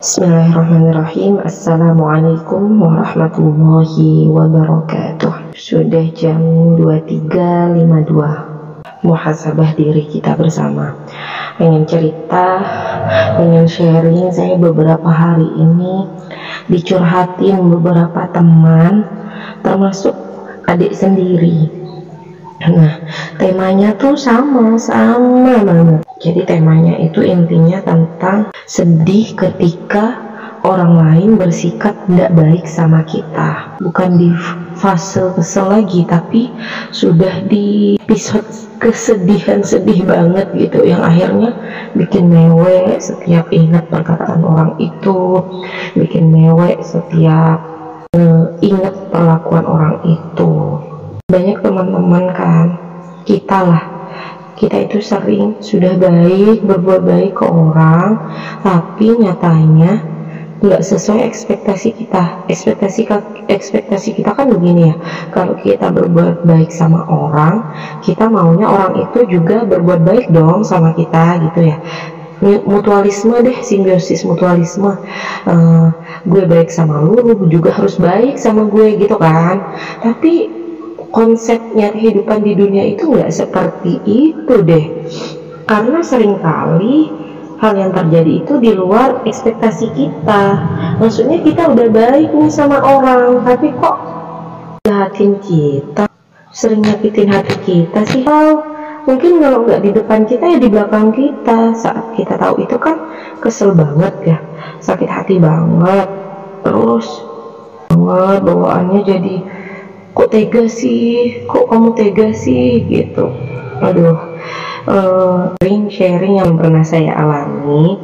Bismillahirrahmanirrahim. Assalamualaikum warahmatullahi wabarakatuh. Sudah jam 23.52. Muhasabah diri kita bersama. Pengen cerita, pengen sharing. Saya beberapa hari ini dicurhatin beberapa teman, termasuk adik sendiri. Nah, temanya tuh sama banget. Jadi temanya itu intinya tentang sedih ketika orang lain bersikap tidak baik sama kita. Bukan di fase kesel lagi, tapi sudah di episode kesedihan, sedih banget gitu, yang akhirnya bikin mewek setiap ingat perkataan orang itu, bikin mewek setiap ingat perlakuan orang itu. Banyak teman-teman kan, kita itu sering sudah baik, berbuat baik ke orang, tapi nyatanya nggak sesuai ekspektasi kita. Ekspektasi kita kan begini ya, kalau kita berbuat baik sama orang, kita maunya orang itu juga berbuat baik dong sama kita gitu ya. Mutualisme deh, simbiosis mutualisme. Gue baik sama lu juga harus baik sama gue gitu kan. Tapi konsepnya kehidupan di dunia itu nggak seperti itu deh, karena seringkali hal yang terjadi itu di luar ekspektasi kita. Maksudnya kita udah baik nih sama orang, tapi kok jahatin kita, sering nyakitin hati kita sih. Mungkin kalau nggak di depan kita ya di belakang kita. Saat kita tahu itu kan kesel banget ya, sakit hati banget, terus banget bawaannya jadi kok tega sih, kok kamu tega sih gitu. Aduh, sharing yang pernah saya alami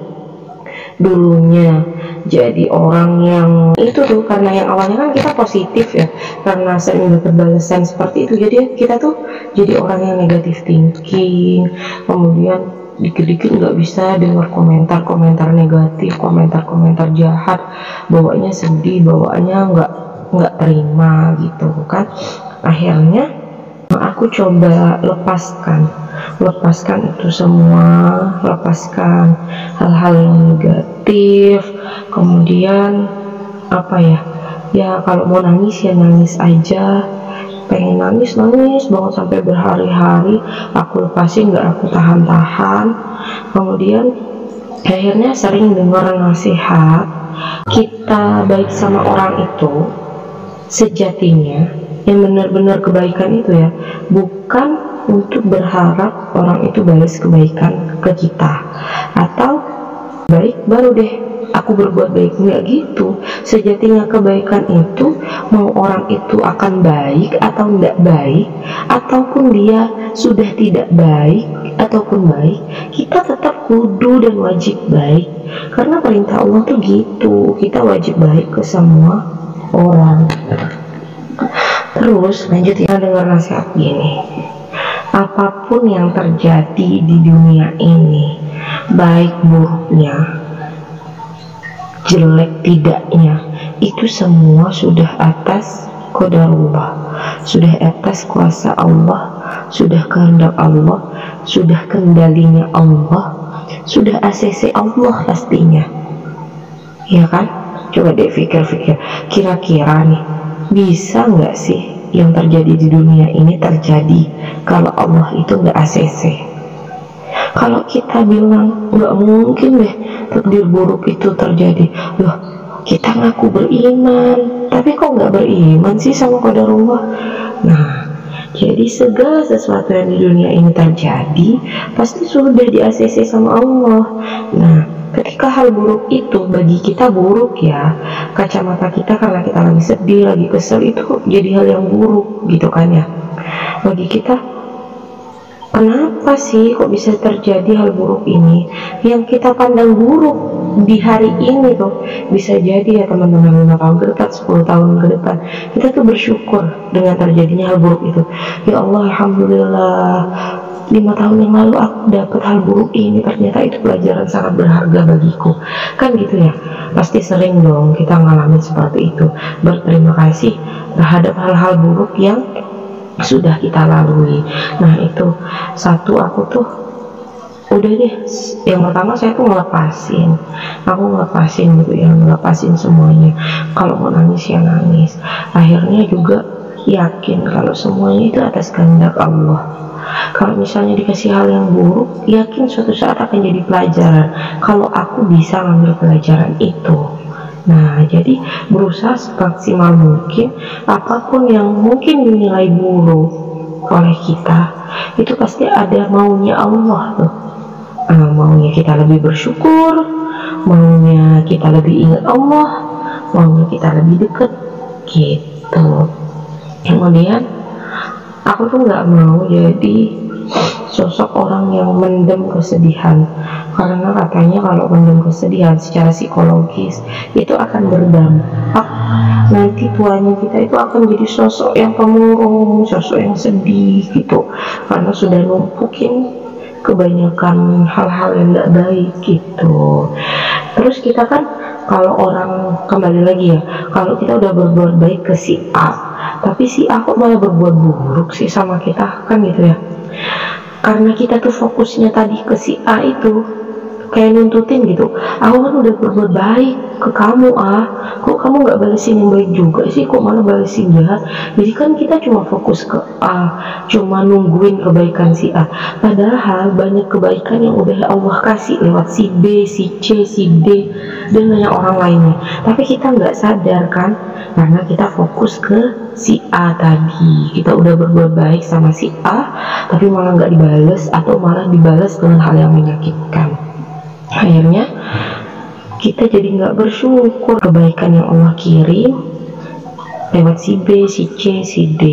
dulunya. Jadi orang yang itu tuh, karena yang awalnya kan kita positif ya, karena sering dapat balasan seperti itu, jadi kita tuh jadi orang yang negatif thinking. Kemudian dikit-dikit nggak bisa dengar komentar-komentar negatif, komentar-komentar jahat, bawaannya sedih, bawaannya nggak terima gitu kan. Akhirnya aku coba lepaskan itu semua, lepaskan hal-hal yang negatif. Kemudian ya kalau mau nangis ya nangis aja, pengen nangis banget sampai berhari-hari aku lepasin, nggak aku tahan. Kemudian akhirnya sering dengar nasihat. Kita baik sama orang itu sejatinya yang benar-benar kebaikan itu ya, bukan untuk berharap orang itu balas kebaikan ke kita, atau baik baru deh aku berbuat baik. Enggak gitu. Sejatinya kebaikan itu mau orang itu akan baik atau tidak baik, ataupun dia sudah tidak baik ataupun baik, kita tetap kudu dan wajib baik, karena perintah Allah tuh gitu, kita wajib baik ke semua orang. Terus lanjut ya, dengar nasihat gini, apapun yang terjadi di dunia ini, baik buruknya, jelek tidaknya, itu semua sudah atas qadarullah, sudah atas kuasa Allah, sudah kehendak Allah, sudah kendalinya Allah, sudah ACC Allah pastinya, ya kan? Coba deh pikir-pikir, kira-kira nih bisa nggak sih yang terjadi di dunia ini terjadi kalau Allah itu nggak ACC? Kalau kita bilang nggak mungkin deh takdir buruk itu terjadi, loh kita ngaku beriman, tapi kok nggak beriman sih sama qadarullah? Nah, jadi segala sesuatu yang di dunia ini terjadi pasti sudah di ACC sama Allah. Nah, ketika hal buruk itu bagi kita buruk ya, kacamata kita karena kita lagi sedih, lagi kesel, itu jadi hal yang buruk gitu kan ya. Bagi kita, kenapa sih kok bisa terjadi hal buruk ini? Yang kita pandang buruk di hari ini tuh bisa jadi ya teman-teman 5 tahun ke depan, 10 tahun ke depan, kita tuh bersyukur dengan terjadinya hal buruk itu. Ya Allah, alhamdulillah 5 tahun yang lalu aku dapat hal buruk ini, ternyata itu pelajaran sangat berharga bagiku, kan gitu ya. Pasti sering dong kita ngalamin seperti itu, berterima kasih terhadap hal-hal buruk yang sudah kita lalui. Nah itu satu, aku tuh udah deh, yang pertama saya tuh aku ngelepasin gitu ya, ngelepasin semuanya. Kalau mau nangis ya nangis, akhirnya juga yakin kalau semuanya itu atas kehendak Allah. Kalau misalnya dikasih hal yang buruk, yakin suatu saat akan jadi pelajaran kalau aku bisa ngambil pelajaran itu. Nah, jadi berusaha semaksimal mungkin apapun yang mungkin dinilai buruk oleh kita, itu pasti ada maunya Allah tuh. Maunya kita lebih bersyukur, maunya kita lebih ingat Allah, maunya kita lebih dekat gitu. Kemudian aku tuh nggak mau jadi sosok orang yang mendem kesedihan, karena katanya kalau mendem kesedihan secara psikologis itu akan berdampak nanti tuanya kita itu akan jadi sosok yang pemurung, sosok yang sedih gitu, karena sudah numpukin kebanyakan hal-hal yang tidak baik gitu. Terus kita kan kalau orang, kembali lagi ya, kalau kita udah berbuat baik ke si A, tapi si A kok malah berbuat buruk sih sama kita, kan gitu ya. Karena kita tuh fokusnya tadi ke si A itu, kayak nuntutin gitu, aku kan udah berbuat baik ke kamu, kok kamu nggak balesin yang baik juga sih, kok malah balesin jahat. Jadi kan kita cuma fokus ke A, cuma nungguin kebaikan si A, padahal banyak kebaikan yang udah Allah kasih lewat si B, si C, si D, dan banyak orang lainnya, tapi kita nggak sadar kan, karena kita fokus ke si A tadi. Kita udah berbuat baik sama si A, tapi malah nggak dibales, atau malah dibales dengan hal yang menyakitkan. Akhirnya kita jadi nggak bersyukur kebaikan yang Allah kirim lewat si B, si C, si D.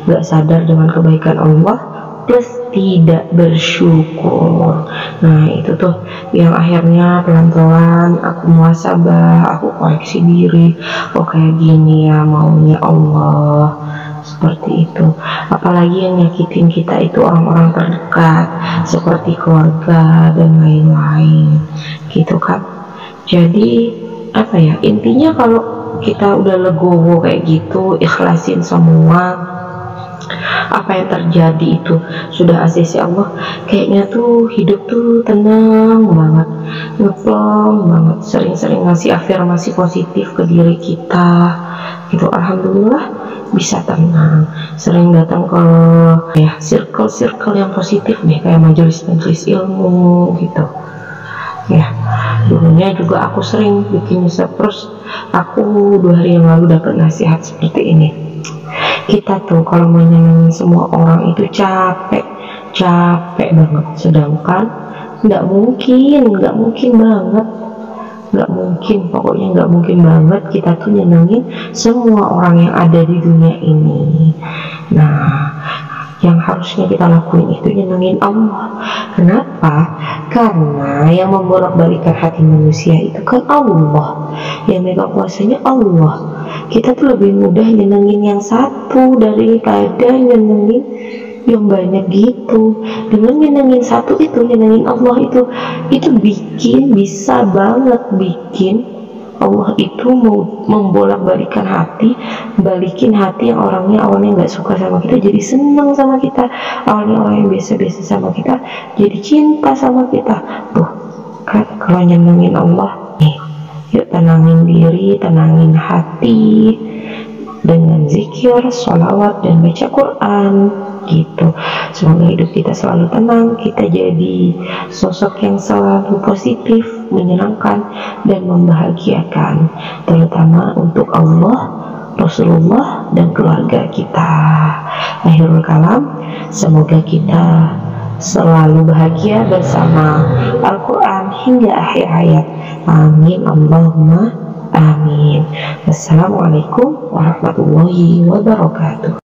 Nggak sadar dengan kebaikan Allah, plus tidak bersyukur. Nah itu tuh yang akhirnya pelan-pelan aku muhasabah, aku koreksi diri, oh kayak gini ya maunya Allah, seperti itu. Apalagi yang nyakitin kita itu orang-orang terdekat seperti keluarga dan lain-lain gitu kan. Jadi apa ya, intinya kalau kita udah legowo kayak gitu, ikhlasin semua, apa yang terjadi itu sudah asisi Allah, kayaknya tuh hidup tuh tenang banget, ngeplong banget. Sering-sering ngasih afirmasi positif ke diri kita gitu, alhamdulillah bisa tenang. Sering datang ke ya circle yang positif deh, kayak majelis-majelis ilmu gitu ya. Dulunya juga aku sering bikin nyesek, terus aku 2 hari yang lalu dapat nasihat seperti ini. Kita tuh kalau mau nyenengin semua orang itu capek banget, sedangkan nggak mungkin banget kita tuh nyenengin semua orang yang ada di dunia ini. Nah, yang harusnya kita lakuin itu nyenengin Allah. Kenapa? Karena yang membolak-balikan hati manusia itu kan Allah, yang megang kuasanya Allah. Kita tuh lebih mudah nyenengin yang satu daripada nyenengin yang banyak gitu. Dengan nyenengin satu itu, nyenengin Allah itu bisa banget bikin Allah itu mau membolak-balikan hati, balikin hati yang awalnya nggak suka sama kita jadi seneng sama kita, awalnya orang yang biasa-biasa sama kita jadi cinta sama kita. Tuh kan kalau nyenengin Allah nih, yuk tenangin diri, tenangin hati dengan zikir, sholawat, dan baca Quran gitu. Semoga hidup kita selalu tenang, kita jadi sosok yang selalu positif, menyenangkan, dan membahagiakan, terutama untuk Allah, Rasulullah, dan keluarga kita. Akhirul kalam, semoga kita selalu bahagia bersama Al-Quran hingga akhir hayat. Amin, Allahumma amin. Wassalamualaikum warahmatullahi wabarakatuh.